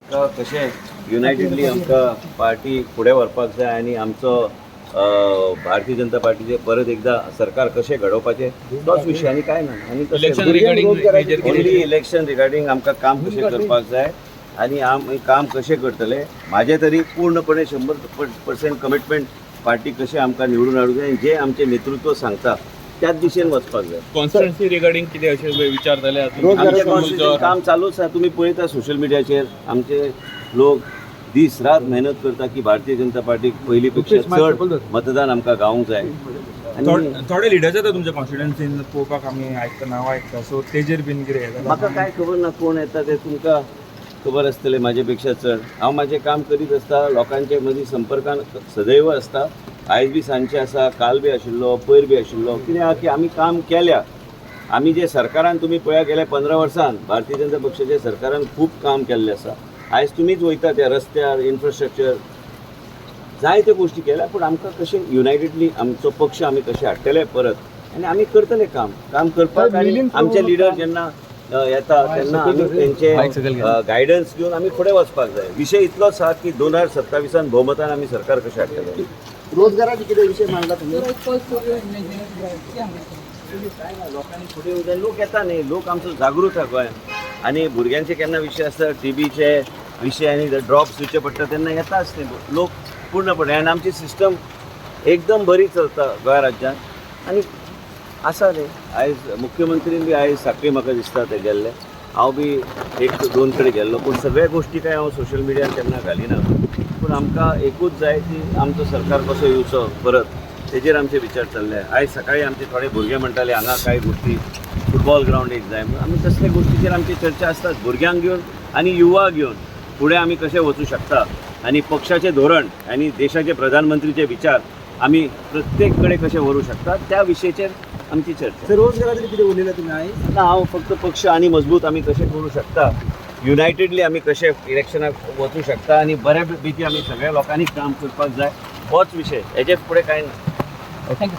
आमकां कशें युनायटेडली आमकां पार्टी फुडें व्हरपाक जाय आनी आमचो भारतीय जनता पार्टीचे परत एकदा सरकार कशें घडोवपाचें तोच विशय आनी कांय ना. आनी ओन्ली इलेक्शन रिगार्डींग आमकां काम कशें करपाक जाय आनी आमी काम कशें करतले म्हाजे तरी पूर्णपणे 100% कमिटमेंट पार्टी कशें आमकां निवडून हाडूंक जाय जे आमचें नेतृत्व सांगता त्याच दिशेन वचपाक जाय. कॉन्स्टिट्युएन्सी रिगार्डींग कितें अशें विचार जाले आमचे कॉन्स्टिट्युएन्सी काम चालूच आसा. तुम्ही पळयता सोशल मिडियाचेर आमचे लोक दीस रात मेहनत करता की भारतीय जनता पार्टीक पयली पेक्षा चड मतदान आमकां गावूंक जाय. थोडे लिडर्स येता तुमच्या कॉन्स्टिट्युएन्सीन पळोवपाक आमी आयकता नांवां आयकता सो तेजेर बीन कितें म्हाका काय खबर ना कोण येता ते तुमकां खबर आसतलें म्हाजे पेक्षा चड. हांव म्हाजें काम करीत आसता लोकांचे मदीं संपर्कान सदैव आसता. आयज बी सांजचें आसा काल बी आशिल्लो पयर बी आशिल्लो कितें आहा की आमी काम केल्या. आमी जे सरकारान तुमी पळया गेल्या 15 वर्सान भारतीय जनता पक्षाच्या सरकारान खूब काम केल्लें आसा. आयज तुमीच वयता त्या रस्त्यार इन्फ्रास्ट्रक्चर जायत्यो गोश्टी केल्या पूण आमकां कशें युनायटेडली आमचो पक्ष आमी कशें हाडटले परत आनी आमी करतले काम करपाक. आनी आमचे लिडर जेन्ना येता तेन्ना आमी तेंचे गायडन्स घेवन आमी फुडें वचपाक जाय. विशय इतलोच आसा की 2027 भोवमतान आमी सरकार कशें हाडटले. रोजगाराचे कितें विशय मांडला तुम्ही? काय ना लोकांनी फुडें येवंक जाय. लोक येता न्ही लोक आमचो जागृत आसा गोंयांत आनी भुरग्यांचे केन्ना विशय आसता टीबीचे विशय आनी ड्रॉप्स दिवचे पडटा तेन्ना येताच न्ही लोक पूर्णपणे. आनी आमची सिस्टम एकदम बरी चलता गोंय राज्यांत आनी आसा न्ही. आयज मुख्यमंत्रीन बी आयज साखळी म्हाका दिसता ते गेल्ले. हांव बी 1-2 कडेन गेल्लो पूण सगळ्या गोश्टी काय हांव सोशल मिडियार केन्ना घालिना. पूण आमकां एकूच जाय की आमचो सरकार कसो येवचो परत तेजेर आमचे विचार चल्ले. आयज सकाळी आमचे थोडे भुरगे म्हणटाले हांगा कांय गोश्टी फुटबॉल ग्रावंड एक जाय म्हणून आमी तसले गोश्टीचेर आमची चर्चा आसतात. भुरग्यांक घेवन आनी युवा घेवन फुडें आमी कशें वचूं शकता आनी पक्षाचें धोरण आनी देशाचे प्रधानमंत्रीचे विचार आमी प्रत्येक कडेन कशें व्हरूं शकता त्या विशयेचेर आमची चर्चा. रोजगाराचे कितें उलयला तुमी आयज? ना हांव फक्त पक्ष आनी मजबूत आमी कशें करूं शकता युनायटेडली आमी कशें इलेक्शनाक वचूं शकता आनी बऱ्या पैकी आमी सगळ्या लोकांनी काम करपाक जाय होच विशय. हेजेच फुडें कांय ना. थँक्यू.